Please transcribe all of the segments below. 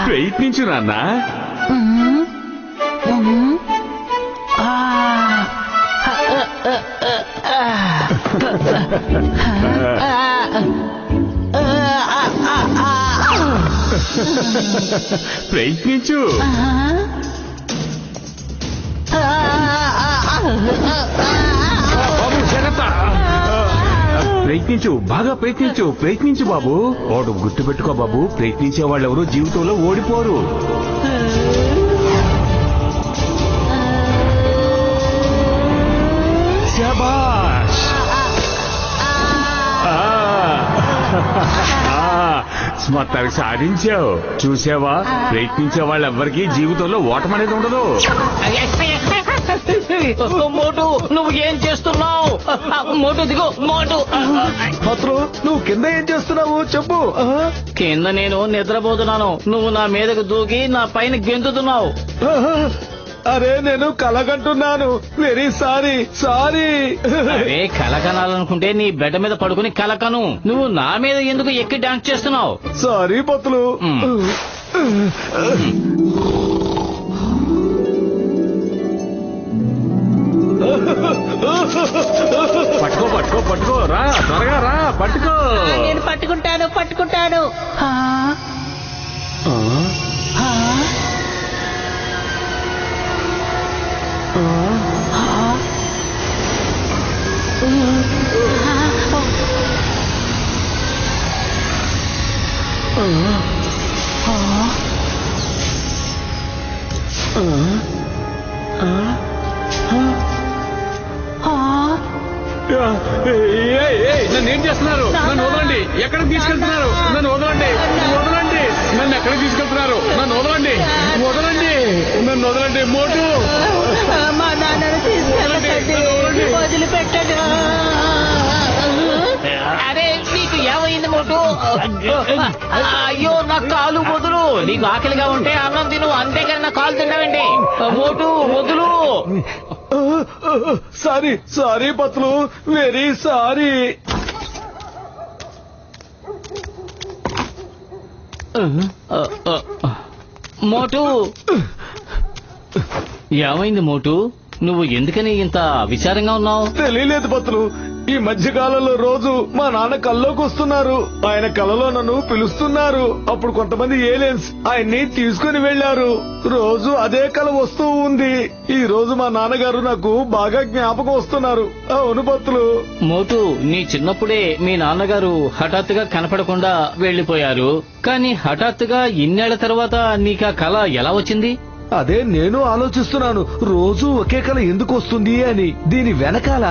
ప్రయత్నించు నాన్న. ప్రయత్నించు. బాబు జాగ్రత్త. ప్రయత్నించు, బాగా ప్రయత్నించు. ప్రయత్నించు బాబు. వాడు గుర్తుపెట్టుకో బాబు, ప్రయత్నించే వాళ్ళు ఎవరు జీవితంలో ఓడిపోరు. శభాష్. మొత్తానికి సాధించావు. చూసావా, ప్రయత్నించే వాళ్ళెవ్వరికీ జీవితంలో ఓటమి అనేది ఉండదు. మోటు నువ్వు ఏం చేస్తున్నావు? మోటు దిగు. మోటు మాత్రం నువ్వు కింద ఏం చేస్తున్నావు చెప్పు. కింద నేను నిద్రపోతున్నాను. నువ్వు నా మీదకు దూకి నా పైన గెంతుతున్నావు. అరే నేను కలగంటున్నాను. Very sorry. అరే కలకనాలనుకుంటే నీ బెడ్ మీద పడుకుని కలకను. నువ్వు నా మీద ఎందుకు ఎక్కి డాన్స్ చేస్తున్నావు? సారీ పత్తులు. పట్టుకో పట్టుకో పట్టుకో. రా త్వరగా రా. పట్టుకో. నేను పట్టుకుంటాను. నన్నేం చేస్తున్నారు? నన్ను వదలండి. ఎక్కడికి తీసుకెళ్తున్నారు? నన్ను వదలండి. నన్ను ఎక్కడికి తీసుకెళ్తున్నారు? నన్ను వదలండి. నన్ను వదలండి. మోటు మా నాన్నను తీసుకెళ్ళండి, వదిలిపెట్టండి. అరే నీకు ఏమైంది మోటు? అయ్యో నా కాలు వదులు. నీకు ఆకలిగా ఉంటే అన్నం తిను, అంతేకాని నా కాలు తిన్నావండి. మోటు వదులు. Sorry Patlu. Very sorry. Motu ఏమైంది మోటు? నువ్వు ఎందుకని ఇంత విచారంగా ఉన్నావు? తెలియలేదు పత్తులు. ఈ మధ్య కాలంలో రోజు మా నాన్న కల్లోకి వస్తున్నారు. ఆయన కలలో నన్ను పిలుస్తున్నారు. అప్పుడు కొంతమంది ఏలియన్స్ ఆయన్ని తీసుకుని వెళ్లారు. రోజు అదే కల వస్తూ ఉంది. ఈ రోజు మా నాన్నగారు నాకు బాగా జ్ఞాపకం వస్తున్నారు. అవును పత్తులు. మోటు నీ చిన్నప్పుడే మీ నాన్నగారు హఠాత్తుగా కనపడకుండా వెళ్లిపోయారు. కానీ హఠాత్తుగా ఇన్నేళ్ల తర్వాత నీకా కల ఎలా వచ్చింది? అదే నేను ఆలోచిస్తున్నాను. రోజు ఒకే కల ఎందుకు వస్తుంది అని. దీని వెనకాల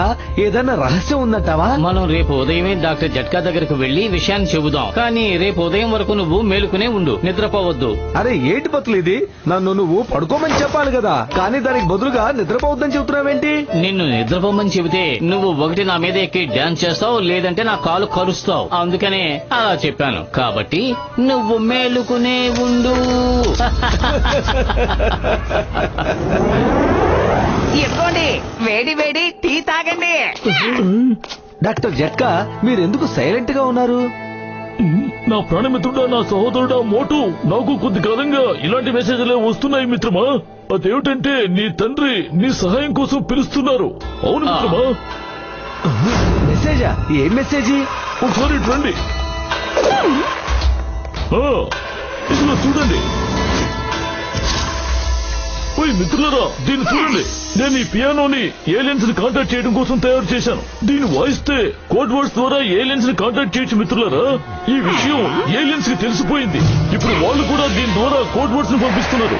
ఏదైనా రహస్యం ఉందంటావా? మనం రేపు ఉదయమే డాక్టర్ జట్కా దగ్గరకు వెళ్లి విషయాన్ని చెబుదాం. కానీ రేపు ఉదయం వరకు నువ్వు మేలుకునే ఉండు, నిద్రపోవద్దు. అరే ఏంటి పత్తులు ఇది? నన్ను నువ్వు పడుకోమని చెప్పాలి కదా, కానీ దానికి బదులుగా నిద్రపోవద్దని చెబుతున్నావేంటి? నిన్ను నిద్రపోమని చెబితే నువ్వు ఒకటి నా మీద ఎక్కి డాన్స్ చేస్తావు, లేదంటే నా కాలు కరుస్తావు. అందుకనే అలా చెప్పాను. కాబట్టి నువ్వు మేలుకునే ఉండు. ఇదిగోండి వేడి వేడి టీ తాగండి. డాక్టర్ జట్కా, మీరెందుకు సైలెంట్ గా ఉన్నారు? నా ప్రాణమిత్రుడా, నా సహోదరుడా మోటు, నాకు కొద్ది కాలంగా ఇలాంటి మెసేజ్లే వస్తున్నాయి మిత్రమా. అదేమిటంటే నీ తండ్రి నీ సహాయం కోసం పిలుస్తున్నారు. అవును మిత్రమా. మెసేజా? ఏం మెసేజీ? ఒకసారి రండి. ఇదిగో చూడండి. ఓయ్ మిత్రులరా, దీన్ని చూడండి. నేను ఈ పియానోని ఏలియన్స్ ని కాంటాక్ట్ చేయడం కోసం తయారు చేశాను. దీన్ని వాయిస్తే కోడ్ వర్డ్స్ ద్వారా ఏలియన్స్ ని కాంటాక్ట్ చేయొచ్చు మిత్రులరా. ఈ విషయం ఏలియన్స్ కి తెలిసిపోయింది. ఇప్పుడు వాళ్ళు కూడా దీని ద్వారా కోడ్ వర్డ్స్ ని పంపిస్తున్నారు.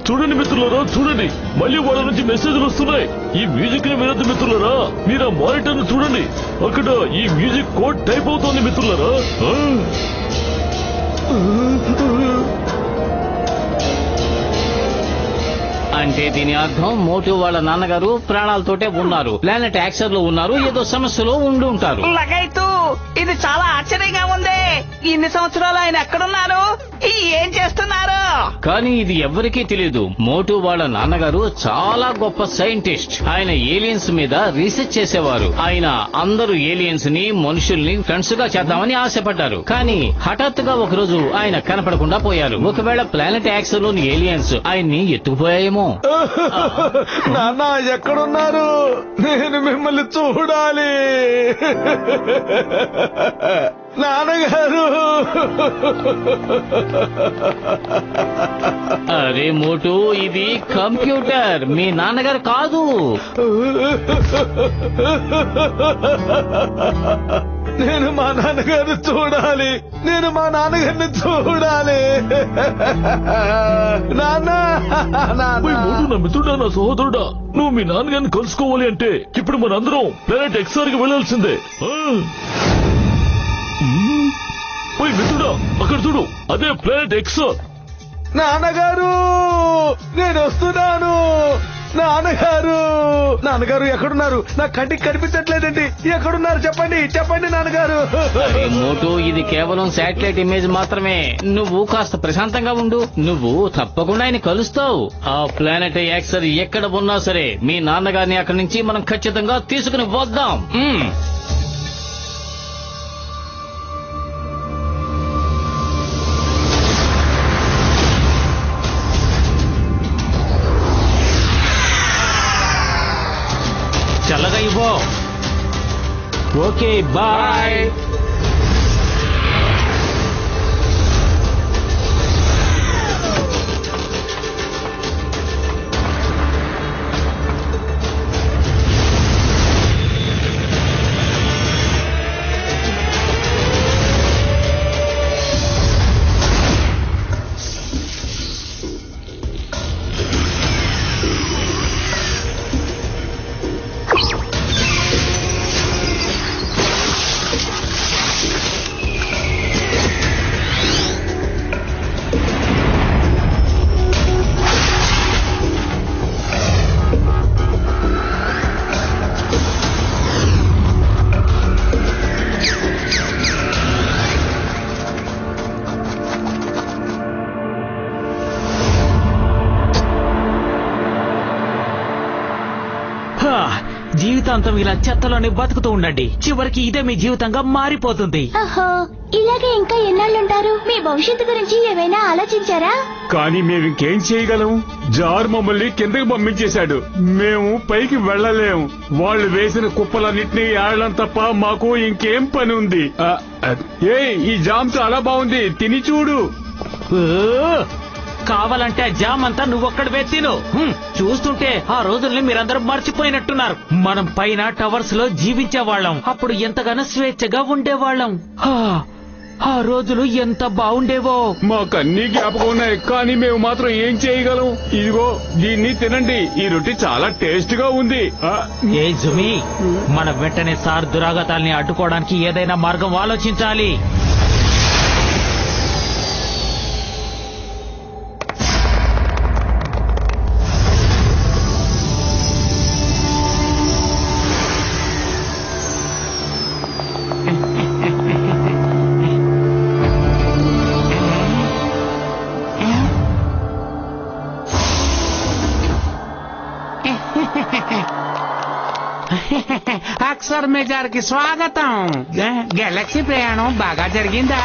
చూడండి మిత్రులరా, చూడండి. మళ్ళీ వాళ్ళ నుంచి మెసేజ్లు వస్తున్నాయి. ఈ మ్యూజిక్ ని వినొద్దు మిత్రులరా. మీరు ఆ మానిటర్ ను చూడండి. అక్కడ ఈ మ్యూజిక్ కోడ్ టైప్ అవుతోంది మిత్రులరా. అంటే దీని అర్థం మోటు వాళ్ళ నాన్నగారు ప్రాణాలతోటే ఉన్నారు, ప్లానెట్ యాక్సర్ లో ఉన్నారు, ఏదో సమస్యలో ఉండి ఉంటారు. లగైతూ ఇది చాలా ఆశ్చర్యంగా ఉంది. ఇన్ని సంవత్సరాలు ఆయన ఎక్కడున్నారు, ఏం చేస్తున్నారు? కానీ ఇది ఎవ్వరికీ తెలియదు. మోటు వాళ్ళ నాన్నగారు చాలా గొప్ప సైంటిస్ట్. ఆయన ఏలియన్స్ మీద రీసెర్చ్ చేసేవారు. ఆయన అందరూ ఏలియన్స్ ని మనుషుల్ని ఫ్రెండ్స్ గా చేద్దామని ఆశపడ్డారు. కానీ హఠాత్తుగా ఒకరోజు ఆయన కనపడకుండా పోయారు. ఒకవేళ ప్లానెట్ యాక్స్ లోని ఏలియన్స్ ఆయన్ని ఎత్తుకుపోయాయేమో. నాన్న ఎక్కడున్నారు? నేను మిమ్మల్ని చూడాలి. నాన్నగారు. అరే మోటు, ఇది కంప్యూటర్, మీ నాన్నగారు కాదు. నేను మా నాన్నగారిని చూడాలి. నేను మా నాన్నగారిని చూడాలి. నాన్న. ఓయ్ మోటు, నా మిత్రుడా, నా సహోదరుడా, నువ్వు మీ నాన్నగారిని కలుసుకోవాలి అంటే ఇప్పుడు మనందరం ప్లానెట్ ఎక్స్ఆర్ కి వెళ్లాల్సిందే. ఓయ్ మిత్రుడా, అక్కడ చూడు, అదే ప్లానెట్ ఎక్స్ఆర్. నాన్నగారు, నేను వస్తున్నాను. నాన్నగారు. నాన్నగారు ఎక్కడున్నారు? నా కంటికి కనిపించట్లేదండి. ఎక్కడున్నారు? చెప్పండి, చెప్పండి నాన్నగారు. అరే మోటు, ఇది కేవలం శాటిలైట్ ఇమేజ్ మాత్రమే. నువ్వు కాస్త ప్రశాంతంగా ఉండు. నువ్వు తప్పకుండా ఆయన కలుస్తావు. ఆ ప్లానెట్ యాక్సర్ ఎక్కడ ఉన్నా సరే మీ నాన్నగారిని అక్కడి నుంచి మనం ఖచ్చితంగా తీసుకుని వద్దాం. చల్లగా ఇవ్వు. Okay, bye. జీవితాంతం ఇలా చెత్తలోనే బతుకుతూ ఉండండి. చివరికి ఇదే మీ జీవితంగా మారిపోతుంది. ఇలాగే ఇంకా ఎన్నాళ్ళుంటారు? మీ భవిష్యత్తు గురించి ఏమైనా ఆలోచించారా? కానీ మేము ఇంకేం చేయగలం? జార్ మమ్మల్ని కిందకి పంపించేశాడు. మేము పైకి వెళ్ళలేము. వాళ్ళు వేసిన కుప్పలన్నింటినీ ఏడడం తప్ప మాకు ఇంకేం పని ఉంది? ఈ జామ్ చాలా బాగుంది, తిని చూడు. కావాలంటే ఆ జామ్ అంతా నువ్వొక్కడివే తిను. చూస్తుంటే ఆ రోజుల్ని మీరందరూ మర్చిపోయినట్టున్నారు. మనం పైన టవర్స్ లో జీవించేవాళ్ళం. అప్పుడు ఎంతగానో స్వేచ్ఛగా ఉండేవాళ్ళం. ఆ రోజులు ఎంత బాగుండేవో. మాకన్నీ జ్ఞాపకం ఉన్నాయి, కానీ మేము మాత్రం ఏం చేయగలం? ఇదిగో దీన్ని తినండి. ఈ రొట్టె చాలా టేస్ట్ గా ఉంది. ఏ జుమి, మన వెంటనే సార్ దురాగతాల్ని అడ్డుకోవడానికి ఏదైనా మార్గం ఆలోచించాలి. అక్సర్ మెజార్ కి స్వాగతం. గెలాక్సీ ప్రయాణం బాగా జరిగిందా?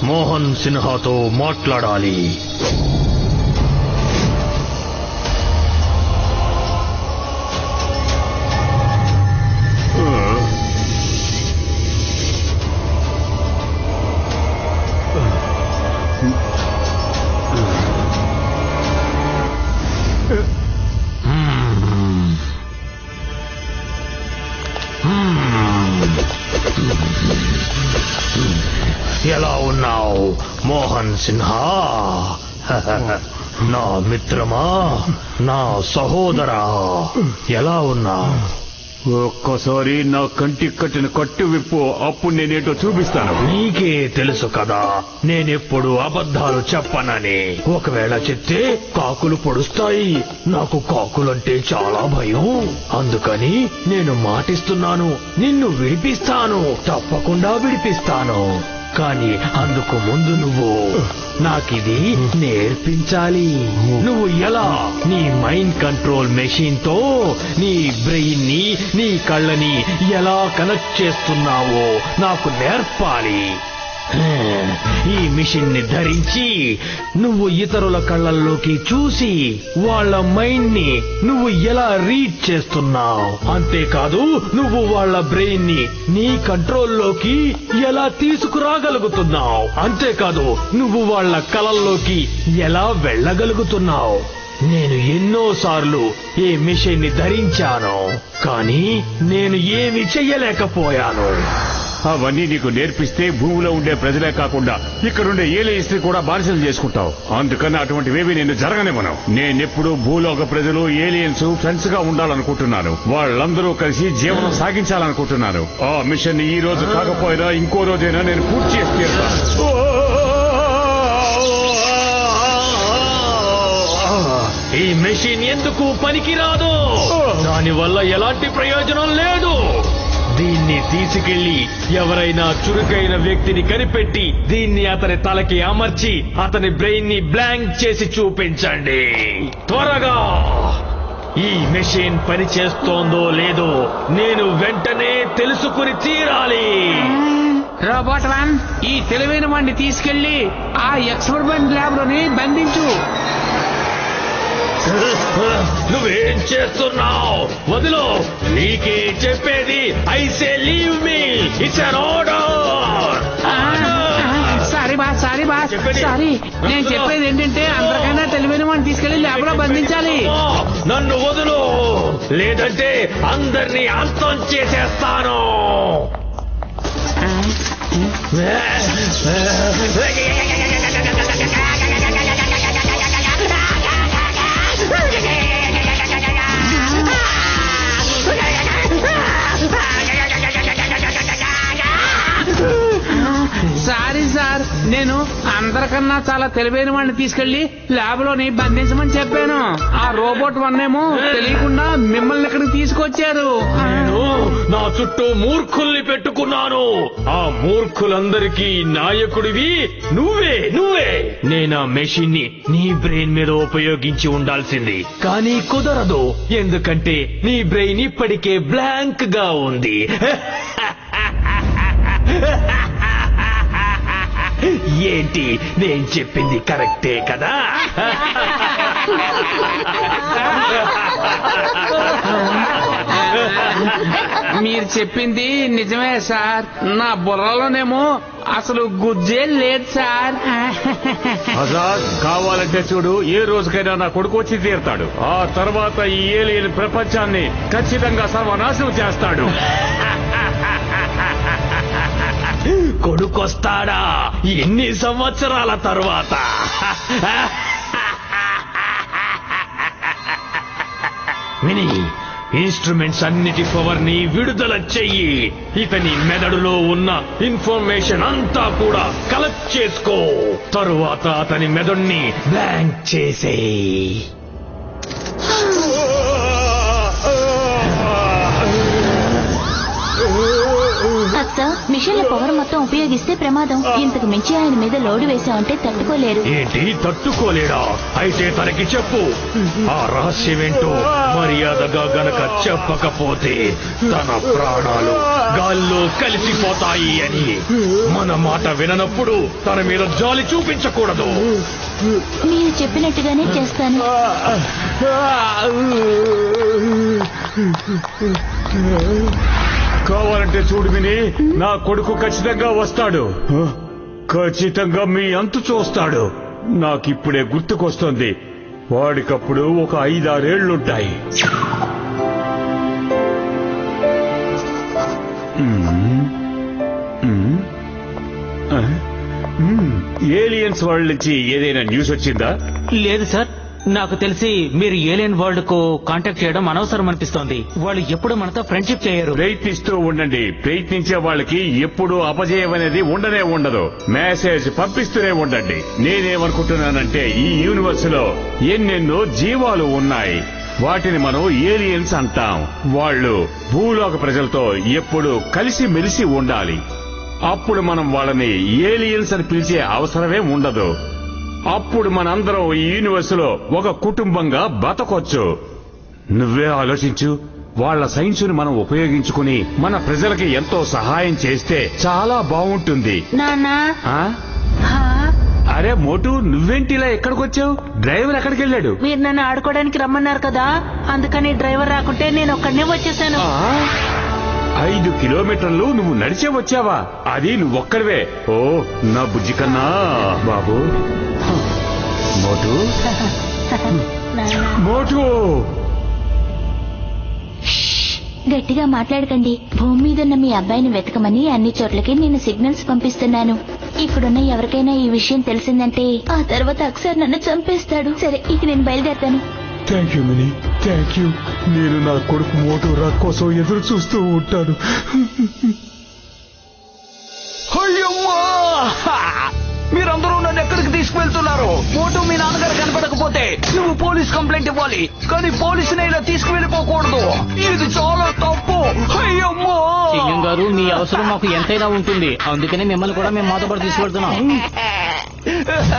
మోహన్ సిన్హాతో మాట్లాడాలి. ఎలా ఉన్నావు మోహన్ సిన్హా? నా మిత్రమా, నా సహోదరా, ఎలా ఉన్నావు? ఒక్కసారి నా కంటికి కట్టిన కట్టు విప్పు, అప్పుడు నేనేంటో చూపిస్తాను. నీకే తెలుసు కదా నేనెప్పుడు అబద్ధాలు చెప్పనని. ఒకవేళ చెప్తే కాకులు పొడుస్తాయి. నాకు కాకులంటే చాలా భయం. అందుకని నేను మాటిస్తున్నాను, నిన్ను విడిపిస్తాను, తప్పకుండా విడిపిస్తాను. కానీ అందుకు ముందు నువ్వు నాకిది నేర్పించాలి. నువ్వు ఎలా నీ మైండ్ కంట్రోల్ మెషిన్ తో నీ బ్రెయిన్ ని, నీ కళ్ళని ఎలా కనెక్ట్ చేస్తున్నావో నాకు నేర్పాలి. ఈ మిషన్ ని ధరించి నువ్వు ఇతరుల కళ్ళల్లోకి చూసి వాళ్ళ మైండ్ ని నువ్వు ఎలా రీడ్ చేస్తున్నావు, అంతేకాదు నువ్వు వాళ్ళ బ్రెయిన్ ని నీ కంట్రోల్లోకి ఎలా తీసుకురాగలుగుతున్నావు, అంతేకాదు నువ్వు వాళ్ళ కలల్లోకి ఎలా వెళ్ళగలుగుతున్నావు. నేను ఎన్నోసార్లు ఈ మిషన్ ని ధరించాను, కానీ నేను ఏమి చెయ్యలేకపోయాను. అవన్నీ నీకు నేర్పిస్తే భూమిలో ఉండే ప్రజలే కాకుండా ఇక్కడుండే ఏలియన్స్ ని కూడా బానిసలు చేసుకుంటావు. అందుకని అటువంటివేవి నేను జరగనివ్వను. నేనెప్పుడు భూలోక ప్రజలు ఏలియన్స్ ఫ్రెండ్స్ గా ఉండాలనుకుంటున్నాను. వాళ్ళందరూ కలిసి జీవనం సాగించాలనుకుంటున్నాను. ఆ మిషన్ ఈ రోజు కాకపోయినా ఇంకో రోజైనా నేను పూర్తి చేసి తీరుతాను. ఈ మెషిన్ ఎందుకు పనికిరాదు, దానివల్ల ఎలాంటి ప్రయోజనం లేదు. దీన్ని తీసుకెళ్లి ఎవరైనా చురుకైన వ్యక్తిని కనిపెట్టి దీన్ని అతని తలకి అమర్చి అతని బ్రెయిన్ ని బ్లాంక్ చేసి చూపించండి త్వరగా. ఈ మెషిన్ పని చేస్తోందో లేదో నేను వెంటనే తెలుసుకుని తీరాలి. రోబోట్ వన్, ఈ తెలివైన వాడిని తీసుకెళ్లి ఆ ఎక్స్పెరిమెంట్ ల్యాబ్ లోని బంధించు. నువ్వేం చేస్తున్నావు? వదిలో, నీకే చెప్పేది. I say leave me, it's an order. Sorry boss, sorry. నేను చెప్పేది ఏంటంటే అందరికైనా తెలివైన వాడిని తీసుకెళ్లి ల్యాబ్ లో బంధించాలి. నన్ను వదులు, లేదంటే అందరినీ అంతం చేసేస్తాను. సారీ సార్, నేను అందరికన్నా చాలా తెలివైన వాడిని తీసుకెళ్లి ల్యాబ్ లోని బంధించమని చెప్పాను. ఆ రోబోట్ వన్నేమో తెలియకుండా మిమ్మల్ని ఇక్కడికి తీసుకొచ్చారు. నేను నా చుట్టూ మూర్ఖుల్ని పెట్టుకున్నాను. ఆ మూర్ఖులందరికీ నాయకుడివి నువ్వే. నేను ఆ మెషిన్ ని నీ బ్రెయిన్ మీద ఉపయోగించి ఉండాల్సింది, కానీ కుదరదు. ఎందుకంటే నీ బ్రెయిన్ ఇప్పటికే బ్లాంక్ గా ఉంది. ఏంటి, నేను చెప్పింది కరెక్టే కదా? మీరు చెప్పింది నిజమే సార్. నా బుర్రలోనేమో అసలు గుజ్జే లేదు సార్. ఆజాద్, కావాలంటే చూడు, ఏ రోజుకైనా నా కొడుకు వచ్చి తీరుతాడు. ఆ తర్వాత ఈ ఏలియన్ ప్రపంచాన్ని ఖచ్చితంగా సర్వనాశనం చేస్తాడు. కొడుకొస్తాడా? ఎన్ని సంవత్సరాల తర్వాత? మినీ, ఇన్స్ట్రుమెంట్స్ అన్నిటి పవర్ ని విడుదల చెయ్యి. ఇతని మెదడులో ఉన్న ఇన్ఫర్మేషన్ అంతా కూడా కలెక్ట్ చేసుకో. తరువాత అతని మెదడుని బ్లాంక్ చేసేయ్. సార్, మిషన్ లో పవర్ మొత్తం ఉపయోగిస్తే ప్రమాదం. ఇంతకు మించి ఆయన మీద లోడు వేశామంటే తట్టుకోలేరు. ఏంటి, తట్టుకోలేడా? అయితే తనకి చెప్పు. ఆ రహస్యమేంటో మర్యాదగా గనక చెప్పకపోతే తన ప్రాణాలు గాల్లో కలిసిపోతాయి అని. మన మాట విననప్పుడు తన మీద జాలి చూపించకూడదు. మీరు చెప్పినట్టుగానే చేస్తాను. కావాలంటే చూడు విని, నా కొడుకు ఖచ్చితంగా వస్తాడు. ఖచ్చితంగా మీ అంతు చూస్తాడు. నాకిప్పుడే గుర్తుకొస్తుంది, వాడికప్పుడు ఒక 5-6 ఏళ్లుంటాయి. ఏలియన్స్ వరల్డ్ నుంచి ఏదైనా న్యూస్ వచ్చిందా? లేదు సార్, నాకు తెలిసి మీరు ఏలియన్ వరల్డ్ కు కాంటాక్ట్ చేయడం అనవసరం అనిపిస్తోంది. వాళ్ళు ఎప్పుడు మనతో ఫ్రెండ్షిప్ చేయరు. ప్రయత్నిస్తూ ఉండండి. ప్రయత్నించే వాళ్ళకి ఎప్పుడు అపజయం అనేది ఉండనే ఉండదు. మెసేజ్ పంపిస్తూనే ఉండండి. నేనేమనుకుంటున్నానంటే ఈ యూనివర్స్ లో ఎన్నెన్నో జీవాలు ఉన్నాయి. వాటిని మనం ఏలియన్స్ అంటాం. వాళ్ళు భూలోక ప్రజలతో ఎప్పుడు కలిసి మెలిసి ఉండాలి. అప్పుడు మనం వాళ్ళని ఏలియన్స్ అని పిలిచే అవసరమే ఉండదు. అప్పుడు మనందరం ఈ యూనివర్స్ లో ఒక కుటుంబంగా బతకొచ్చు. నువ్వే ఆలోచించు. వాళ్ళ సైన్సుని మనం ఉపయోగించుకుని మన ప్రజలకి ఎంతో సహాయం చేస్తే చాలా బాగుంటుంది. నాన్నా ఆ? అరే మోటు, నువ్వేంటిలా ఎక్కడికి వచ్చావు? డ్రైవర్ ఎక్కడికి వెళ్ళాడు? మీరు నన్ను ఆడుకోవడానికి రమ్మన్నారు కదా, అందుకని డ్రైవర్ రాకుంటే నేను ఒక్కడనే వచ్చేసాను. 5 కిలోమీటర్లు నువ్వు నడిచే వచ్చావా? అది నువ్వొక్కడివే? ఓ నా బుజ్జి కన్నా బాబు. మోటు మోటు, గట్టిగా మాట్లాడకండి. భూమి మీద ఉన్న మీ అబ్బాయిని వెతకమని అన్ని చోట్లకి నేను సిగ్నల్స్ పంపిస్తున్నాను. ఇక్కడున్న ఎవరికైనా ఈ విషయం తెలిసిందంటే ఆ తర్వాత అక్సర్ నన్ను చంపేస్తాడు. సరే, ఇక నేను బయలుదేరుతాను. Thank you mini, thank you. నేను నా కొడుకు మోటు రా కోసం ఎదురు చూస్తూ ఉంటాను. అయ్యమ్మా! మీరందరూ నన్ను ఎక్కడికి తీసుకువెళ్తున్నారు? మోటు మీ నాన్నగారు కనపడకపోతే నువ్వు పోలీస్ కంప్లైంట్ ఇవ్వాలి, కానీ పోలీసుని ఇలా తీసుకువెళ్ళిపోకూడదు. ఇది చాలా తప్పు. అయ్యమ్మా! సింగం గారు, మీ అవసరం మాకు ఎంతైనా ఉంటుంది. అందుకని మిమ్మల్ని కూడా మేము మాతో పాటు తీసుకెళ్తున్నాం.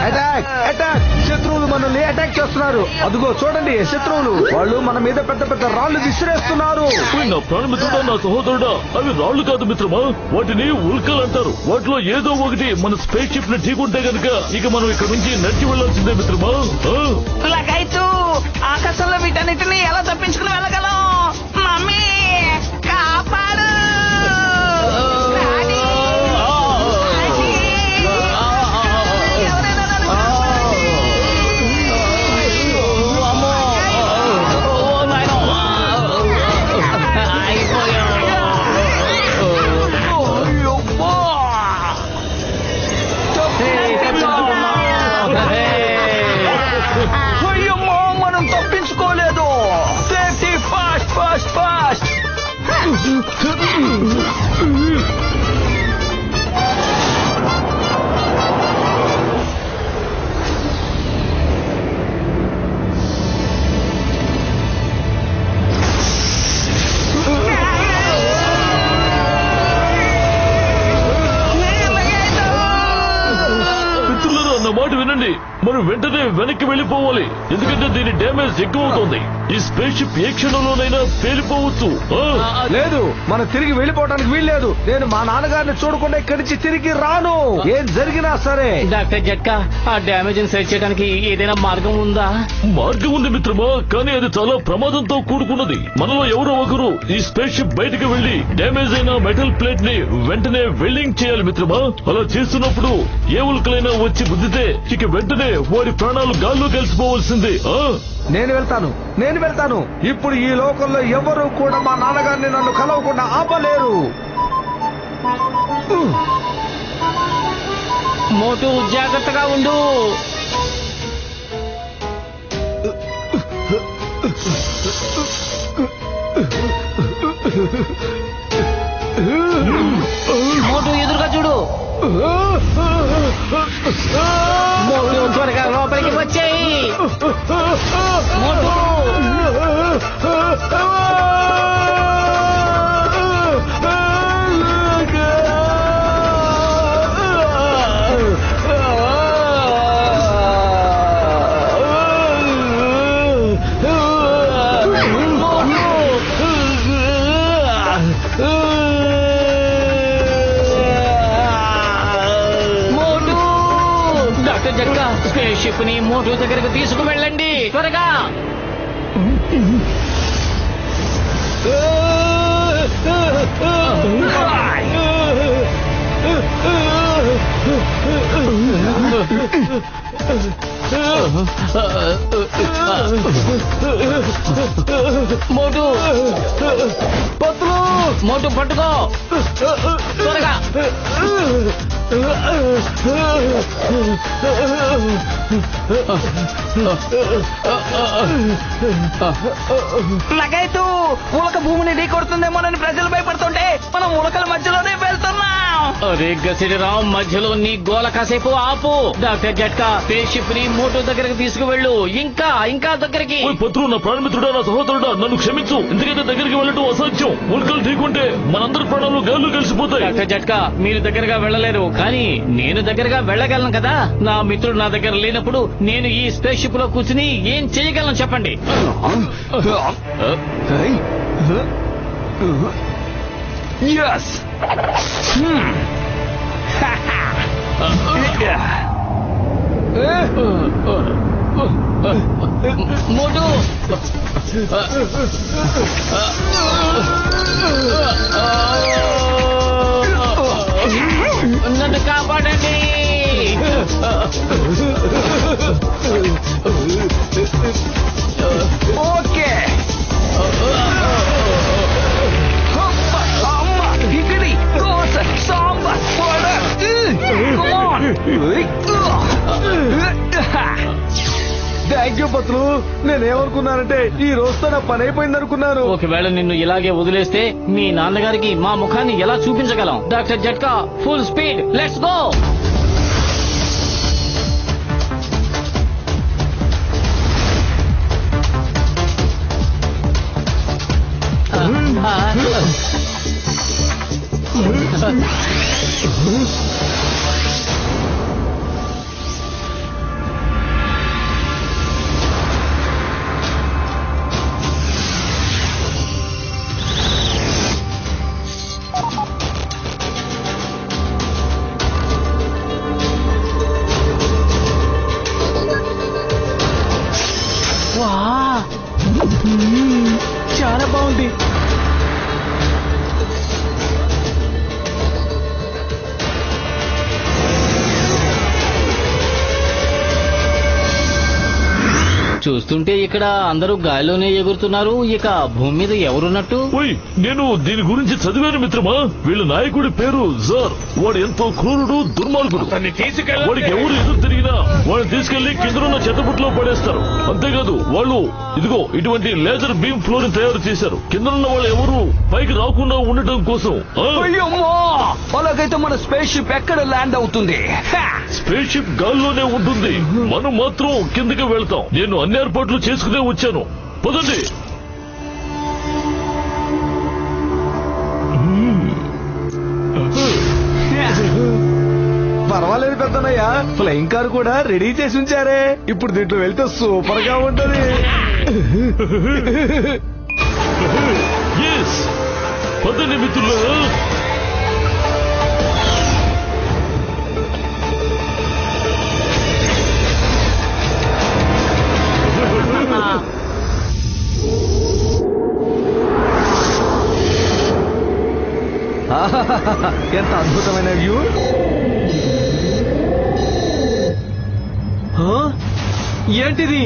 అటాక్! అటాక్! శత్రువులు మనల్ని అటాక్ చేస్తున్నారు. అదిగో చూడండి, శత్రువులు. వాళ్ళు మన మీద పెద్ద పెద్ద రాళ్లు విసిరేస్తున్నారు. నా ప్రాణమిత్రుడా, నా సహోదరుడా, అవి రాళ్లు కాదు మిత్రమా, వాటిని ఉల్కలు అంటారు. వాటిలో ఏదో ఒకటి మన స్పేస్ షిప్ ని ఢీకుంటే గనుక ఇక మనం ఇక్కడ నుంచి నడిచి వెళ్లాల్సిందే మిత్రమా. లగైతూ ఆకాశంలో వీటన్నిటిని ఎలా తప్పించుకుని వెళ్ళగలం? మమ్మీ కాపాడు! అయ్యమ్మో, మనం తప్పించుకోలేదు. Safety fast fast fast. మిత్రులారా, నా మాట వినండి. మనం వెంటనే వెనక్కి వెళ్లిపోవాలి. ఎందుకంటే దీని డ్యామేజ్ ఎక్కువ అవుతుంది. ఈ స్పేస్ షిప్ ఏ క్షణంలోనైనా పేలిపోవచ్చు. లేదు, మనం తిరిగి వెళ్ళిపోవడానికి వీల్లేదు. నేను మా నాన్నగారిని చూడకుండా ఇక్కడి నుంచి తిరిగి రాను, ఏం జరిగినా సరే. డాక్టర్ జట్కా, ఆ డ్యామేజ్ ని సరి చేయడానికి ఏదైనా మార్గం ఉందా? మార్గం ఉంది మిత్రమా, కానీ అది చాలా ప్రమాదంతో కూడుకున్నది. మనలో ఎవరో ఒకరు ఈ స్పేస్ షిప్ బయటకు వెళ్లి డ్యామేజ్ అయిన మెటల్ ప్లేట్ ని వెంటనే వెల్డింగ్ చేయాలి మిత్రమా. అలా చేస్తున్నప్పుడు ఏ ఉల్కలైనా వచ్చి గుద్దితే ఇక వెంటనే వారి ప్రాణాలు గాల్లో కలిసిపోవలసిందే. నేను వెళ్తాను. ఇప్పుడు ఈ లోకంలో ఎవరు కూడా మా నాన్నగారిని నన్ను కలవకుండా ఆపలేరు. మోటు, జాగ్రత్తగా ఉండు. మోటు, ఎదురుగా చూడు. మోటు, త్వరగా లోపలికి వచ్చేయి. మోటు, డాక్టర్ జట్కా, స్పేస్ షిప్ ని మోటు దగ్గరకు తీసుకువెళ్ళండి త్వరగా. మోటు, మోటు పట్టుకో త్వరగా. లగైతూ ఉలక భూమిని ఢీకొడుతుందేమోనని ప్రజలు భయపడుతుంటే మనం ఉలకల మధ్యలోనే వెళ్తున్నాం. అరే గసిడిరాం, మధ్యలో నీ గోల కాసేపు ఆపు. డాక్టర్ జట్కా, స్పేస్ షిప్ ని మోటో దగ్గరకు తీసుకువెళ్ళు. ఇంకా దగ్గరికి. ఓయ్ పత్రు, నా ప్రాణమిత్రుడా, నా సహోదరుడా, నన్ను క్షమించు. ఎందుకంటే దగ్గరికి వెళ్ళటం అసాధ్యం. ఉల్కలు ఢీకుంటే మనందరి ప్రాణాలు గాల్లో కలిసిపోతాయి. డాక్టర్ జట్కా, మీరు దగ్గరగా వెళ్ళలేరు, కానీ నేను దగ్గరగా వెళ్ళగలను కదా. నా మిత్రుడు నా దగ్గర లేనప్పుడు నేను ఈ స్పేస్ షిప్ లో కూర్చుని ఏం చేయగలను చెప్పండి. మోటు, నన్ను కాపాడండి. ఓకే, అమ్మ, ఇడ్లీ, దోశ, సాంబార్, వడ. Thank you Patlu. నేనేమనుకున్నానంటే ఈ రోజుతో నా పని అయిపోయింది అనుకున్నాను. ఒకవేళ నిన్ను ఇలాగే వదిలేస్తే మీ నాన్నగారికి మా ముఖాన్ని ఎలా చూపించగలం? Doctor Jhatka, full speed, let's go. చాలా బాగుంది. చూస్తుంటే ఇక్కడ అందరూ గాలిలోనే ఎగురుతున్నారు. ఇక భూమి మీద ఎవరున్నట్టు? ఓయ్, నేను దీని గురించి చదివాను మిత్రమా. వీళ్ళ నాయకుడి పేరు జార్. వాడు ఎంతో క్రూరుడు, దుర్మార్గుడు. వాడికి ఎవరు ఎదురు తిరిగినా వాడిని తీసుకెళ్లి కిందనున్న చెత్తబుట్లో పడేస్తారు. అంతేకాదు, వాళ్ళు ఇదిగో ఇటువంటి లేజర్ బీమ్ ఫ్లోర్ ని తయారు చేశారు, కిందనున్న వాళ్ళు ఎవరు పైకి రాకుండా ఉండటం కోసం. అయ్యమ్మో, అలాగైతే మన స్పేస్ షిప్ ఎక్కడ ల్యాండ్ అవుతుంది? స్పేస్ షిప్ గాల్లోనే ఉంటుంది, మనం మాత్రం కిందకి వెళ్తాం. నేను అన్ని ఏర్పాట్లు చేసుకునే వచ్చాను. పదండి. పర్వాలేదు పెద్దనయ్య, ఫ్లయింగ్ కార్ కూడా రెడీ చేసి ఉంచారే. ఇప్పుడు దీంట్లో వెళ్తే సూపర్ గా ఉంటది. పదండి మిత్రులు. ఎంత అద్భుతమైన వ్యూ. ఏంటిది?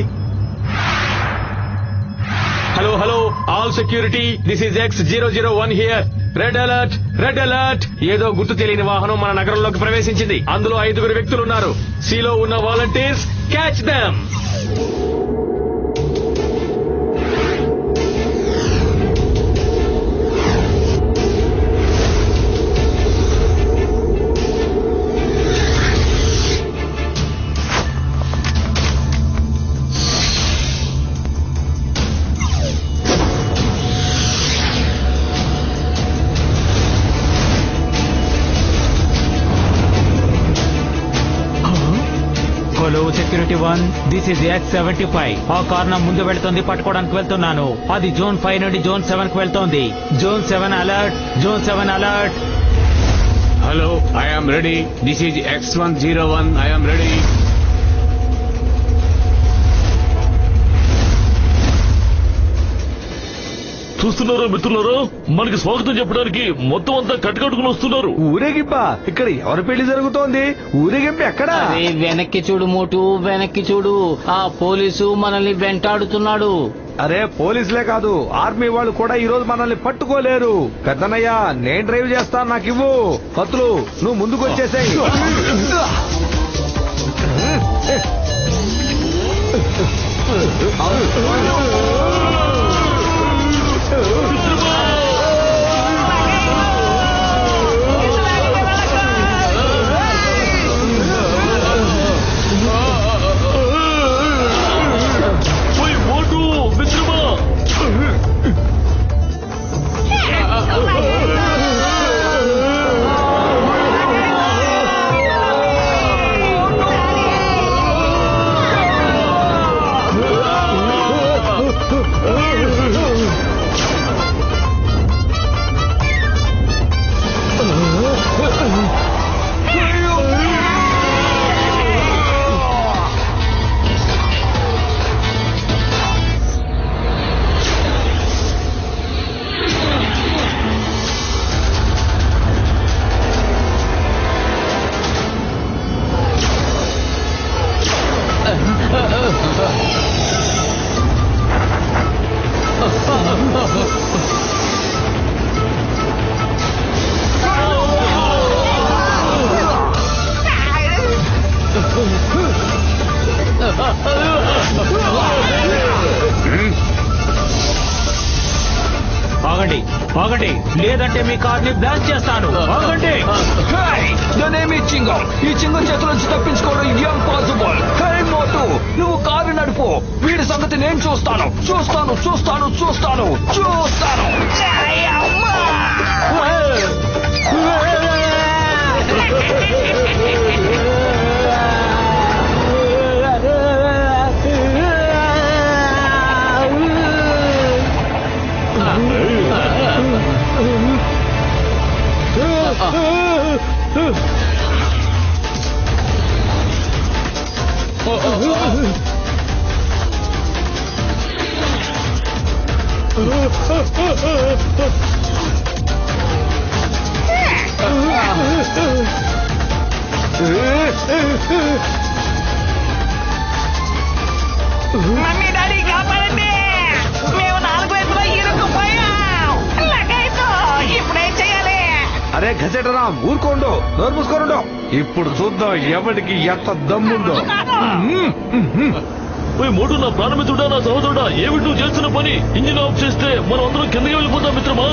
Hello all security, this is X001 here. Red alert, red alert. ఏదో గుర్తు తెలియని వాహనం మన నగరంలోకి ప్రవేశించింది. అందులో 5 వ్యక్తులున్నారు. సీలో ఉన్న volunteers, catch them. Hello security 1, this is X75. ఆ కార్ నా ముందు వెళ్తుంది, పట్టుకోవడానికి వెళ్తున్నాను. అది జోన్ 5 నుండి జోన్ 7 కు వెళ్తోంది. Zone 7 alert, zone 7 alert. Hello, I am ready. This is X101. I am ready. చూస్తున్నారా మిత్రులారా, మనకి స్వాగతం చెప్పడానికి మొత్తం అంతా కట్టుకట్టుకుని వస్తున్నారు. ఊరేగింప? ఇక్కడ ఎవరి పెళ్లి జరుగుతోంది? ఊరేగింపు ఎక్కడా? అరే వెనక్కి చూడు మోటు, వెనక్కి చూడు. ఆ పోలీసు మనల్ని వెంటాడుతున్నాడు. అరే పోలీసులే కాదు, ఆర్మీ వాళ్ళు కూడా ఈ రోజు మనల్ని పట్టుకోలేరు. పెద్దనయ్య, నేను డ్రైవ్ చేస్తాను, నాకు ఇవ్వు. కత్తులు నువ్వు ముందుకు వచ్చేసాయి. ఆగండి ఆగండి, లేదంటే మీ కార్ని బ్లాస్ట్ చేస్తాను. ఆగండి. నేనేమి చింగం, ఈ చింగం చేతుల నుంచి తప్పించుకోవడం ఇంపాసిబుల్. మోటు, నువ్వు కారు నడుపు. వీడి సంగతి నేను చూస్తాను చూస్తాను చూస్తాను చూస్తాను చూస్తాను. మమ్మీ డాడీ కాపాడండి, మేము 4 వైపులా ఇరుక్కుపోయాం. ఇప్పుడేం చేయాలి? అరే గజెటరామ్, ఊరుకోండు, నోరు మూసుకోండు. ఇప్పుడు చూద్దాం ఎవరికి ఎంత దమ్ముందో. మోటు, నా ప్రాణమిత్రుడా, నా సహోదరుడా, ఏమిటి నువ్వు చేస్తున్న పని? ఇంజిన్ ఆఫ్ చేస్తే మనం అందరం కిందకి వెళ్ళిపోతాం మిత్రమా.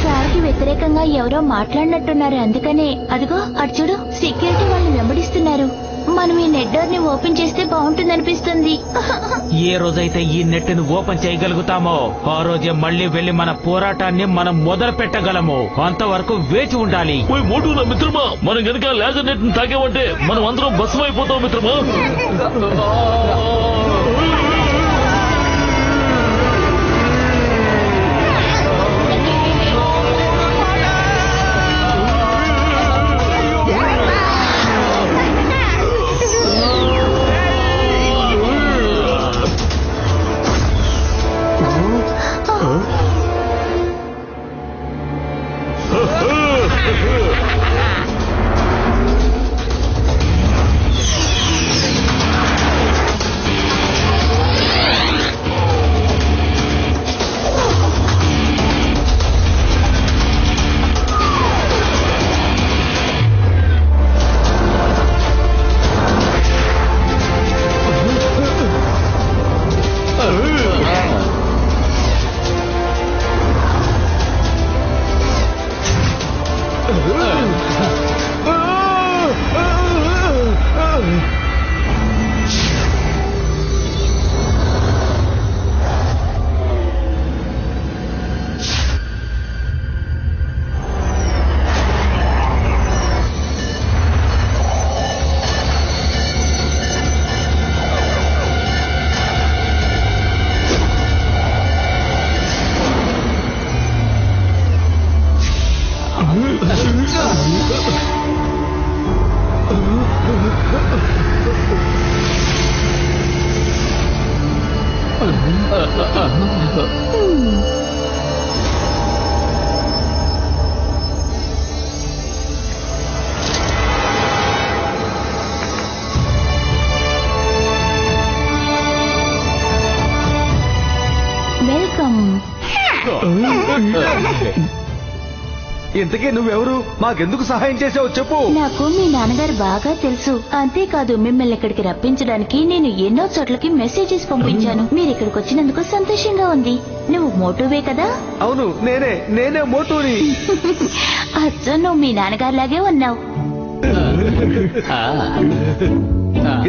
సార్కి వ్యతిరేకంగా ఎవరో మాట్లాడినట్టున్నారు. అందుకనే అదిగో అటు చూడు, సెక్యూరిటీ వాళ్ళని వెంబడిస్తున్నారు. మనం ఈ నెట్ డోర్ ని ఓపెన్ చేస్తే బాగుంటుందనిపిస్తుంది. ఏ రోజైతే ఈ నెట్ ను ఓపెన్ చేయగలుగుతామో ఆ రోజే మళ్ళీ వెళ్లి మన పోరాటాన్ని మనం మొదలు పెట్టగలము. అంతవరకు వేచి ఉండాలి. మోటు, నా మిత్రమా, మనం గనక లేజర్ నెట్ ని తాగామంటే మనం అందరం భస్మం అయిపోతాం మిత్రమా. వెల్కమ్. ఇంతకీ నువ్వెవరు? మాకెందుకు సహాయం చేసావు చెప్పు. నాకు మీ నాన్నగారు బాగా తెలుసు. అంతేకాదు మిమ్మల్ని ఇక్కడికి రప్పించడానికి నేను ఎన్నో చోట్లకి మెసేజెస్ పంపించాను. మీరు ఇక్కడికి వచ్చినందుకు సంతోషంగా ఉంది. నువ్వు మోటువే కదా? అవును, నేనే మోటూని. అచ్చా నువ్వు మీ నాన్నగారిలాగే ఉన్నావు.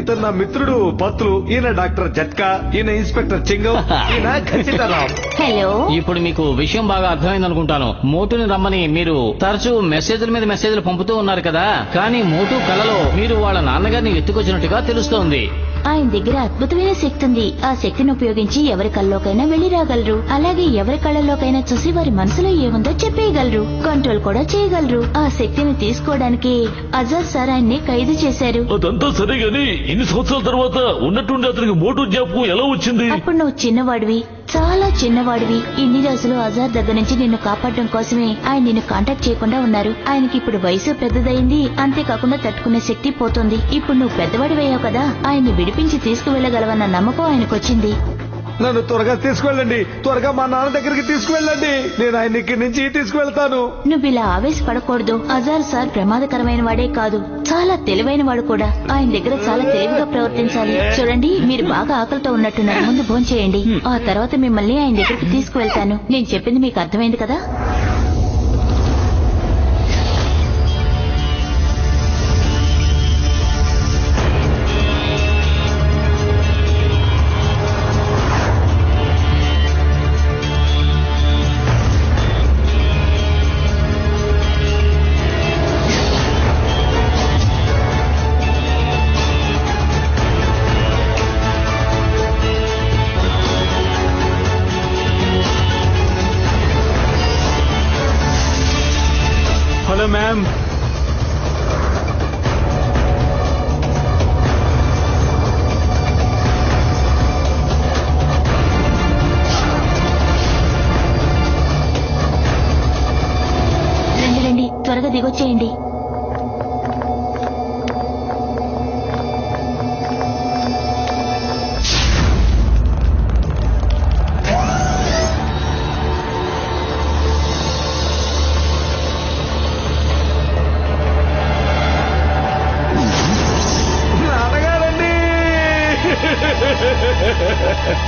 ఇతను నా మిత్రుడు పత్లు, ఈయన డాక్టర్ జట్కా, ఈయన ఇన్స్పెక్టర్ చింగం, ఈయన ఖచ్చితరాం. హలో. ఇప్పుడు మీకు విషయం బాగా అర్థమైంది అనుకుంటాను. మోటుని రమ్మని మీరు తరచూ మెసేజ్ల మీద మెసేజ్లు పంపుతూ ఉన్నారు కదా, కానీ మోటు కలలో మీరు వాళ్ళ నాన్నగారిని ఎత్తుకొచ్చినట్టుగా తెలుస్తోంది. ఆయన దగ్గర అద్భుతమైన శక్తి ఉంది. ఆ శక్తిని ఉపయోగించి ఎవరి కళ్ళలోకైనా వెళ్లి రాగలరు. అలాగే ఎవరి కళ్ళలోకైనా చూసి వారి మనసులో ఏముందో చెప్పేయగలరు. కంట్రోల్ కూడా చేయగలరు. ఆ శక్తిని తీసుకోవడానికి అజాద్ సార్ ఆయన్ని ఖైదు చేశారు. అదంతా సరే గాని ఇన్ని సంవత్సరాల తర్వాత ఉన్నట్టుండి అతనికి మోటు జ్ఞాపకం ఎలా వచ్చింది? అప్పుడు నువ్వు చిన్నవాడివి, చాలా చిన్నవాడివి. ఇన్ని రోజులు అజాద్ దగ్గర నుంచి నిన్ను కాపాడడం కోసమే ఆయన నిన్ను కాంటాక్ట్ చేయకుండా ఉన్నారు. ఆయనకి ఇప్పుడు వయసు పెద్దదైంది, అంతేకాకుండా తట్టుకునే శక్తి పోతుంది. ఇప్పుడు నువ్వు పెద్దవాడివయ్యావు కదా, ఆయన్ని విడిపించి తీసుకువెళ్లగలవన్న నమ్మకం ఆయనకొచ్చింది. నన్ను త్వరగా తీసుకువెళ్ళండి, త్వరగా మా నాన్న దగ్గరికి తీసుకువెళ్ళండి. నేను ఆయన ఇక్కడి నుంచి తీసుకువెళ్తాను. నువ్వు ఇలా ఆవేశపడకూడదు. అజార్ సార్ ప్రమాదకరమైన వాడే కాదు, చాలా తెలివైన వాడు కూడా. ఆయన దగ్గర చాలా తెలివిగా ప్రవర్తించాలి. చూడండి, మీరు బాగా ఆకలితో ఉన్నట్టున్నారు. ముందు భోంచేయండి, ఆ తర్వాత మిమ్మల్ని ఆయన దగ్గరికి తీసుకువెళ్తాను. నేను చెప్పింది మీకు అర్థమైంది కదా? Hello ma'am. రండి, త్వరగా దిగొచ్చేయండి.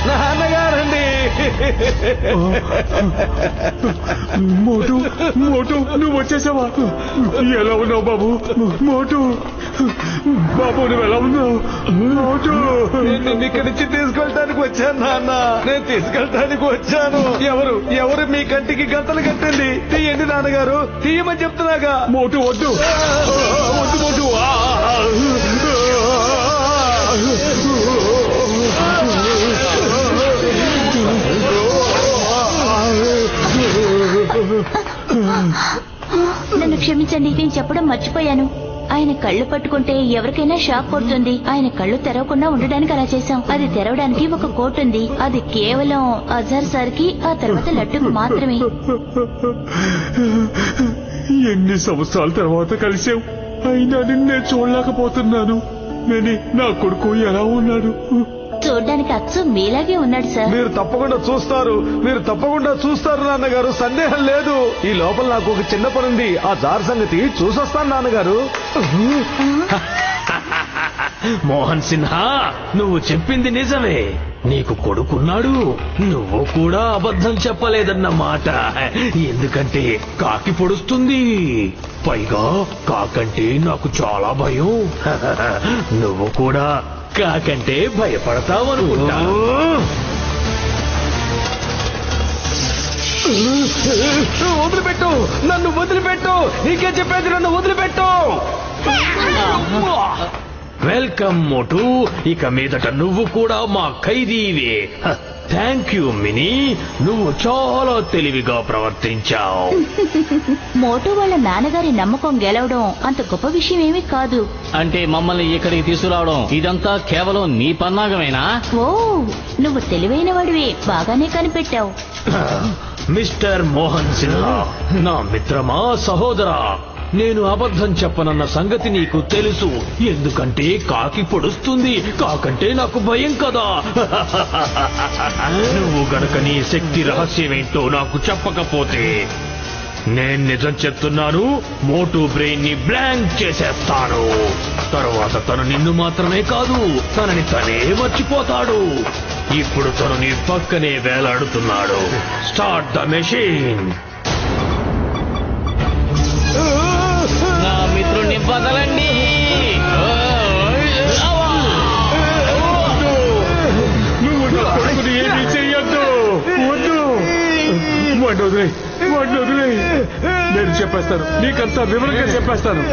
నాన్నగారండి. మోటు మోటు నువ్వు వచ్చేసావా? ఎలా ఉన్నావు బాబు? మోటు బాబు నువ్వు ఎలా ఉన్నావు? మోటు నేను ఇక్కడి నుంచి తీసుకెళ్ళటానికి వచ్చాను నాన్న, నేను తీసుకెళ్ళటానికి వచ్చాను. ఎవరు మీ కంటికి గంతలు కట్టండి. తీయండి నాన్నగారు, తీయమని చెప్తున్నాగా. మోటు వద్దు వద్దు మోటు. నన్ను క్షమించండి, నేను చెప్పడం మర్చిపోయాను. ఆయన కళ్ళు పట్టుకుంటే ఎవరికైనా షాక్ కొడుతుంది. ఆయన కళ్ళు తెరవకుండా ఉండడానికి అలా చేశాం. అది తెరవడానికి ఒక కోట్ ఉంది. అది కేవలం అజార్ సార్ కి, ఆ తర్వాత లడ్డుకు మాత్రమే. ఎన్ని సంవత్సరాల తర్వాత కలిసావు, అయినా నిన్నే చూడలేకపోతున్నాను. నా కొడుకు ఎలా ఉన్నాడు? చూడ్డానికి అచ్చు మీలాగే ఉన్నాడు సార్. మీరు తప్పకుండా చూస్తారు నాన్నగారు, సందేహం లేదు. ఈ లోపల నాకు ఒక చిన్న పని ఉంది, ఆ జార్ సంగతి చూసొస్తాను నాన్నగారు. మోహన్ సిన్హా, నువ్వు చెప్పింది నిజమే. నీకు కొడుకున్నాడు, నువ్వు కూడా అబద్ధం చెప్పలేదన్నమాట. ఎందుకంటే కాకి పొడుస్తుంది, పైగా కాకంటే నాకు చాలా భయం. నువ్వు కూడా కాకంటే భయపడతావనుకుంటాను. వదిలిపెట్టు, నన్ను వదిలిపెట్టు. నీకే చెప్పేది, నన్ను వదిలిపెట్టు. వెల్కమ్ మోటు. ఇక మీదట నువ్వు కూడా మా ఖైదీవే. థ్యాంక్ యూ మినీ, నువ్వు చాలా తెలివిగా ప్రవర్తించావు. మోటు వాళ్ళ నాన్నగారి నమ్మకం గెలవడం అంత గొప్ప విషయం ఏమీ కాదు. అంటే మమ్మల్ని ఇక్కడికి తీసుకురావడం ఇదంతా కేవలం నీ పన్నాగమేనా? ఓ, నువ్వు తెలివైన వాడివే, బాగానే కనిపెట్టావు. మిస్టర్ మోహన్ సిన్హా, నా మిత్రమా, సహోదరా, నేను అబద్ధం చెప్పనన్న సంగతి నీకు తెలుసు. ఎందుకంటే కాకి పొడుస్తుంది, కాకంటే నాకు భయం కదా. నువ్వు గనక నీ శక్తి రహస్యమేంటో నాకు చెప్పకపోతే నేను నిజం చెప్తున్నాను, మోటు బ్రెయిన్ ని బ్లాంక్ చేసేస్తాను. తరువాత తను నిన్ను మాత్రమే కాదు, తనని తనే మర్చిపోతాడు. ఇప్పుడు తను నీ పక్కనే వేలాడుతున్నాడు. Start the machine. నా మిత్రుడిని వదలండి. నువ్వు నా కొడుకుని ఏమీ చెయ్యొద్దు. వద్దు, వాడిని వదిలేయ్, వాడిని వదిలేయ్. నేను చెప్పేస్తాను, నీకంతా వివరంగా చెప్పేస్తాను.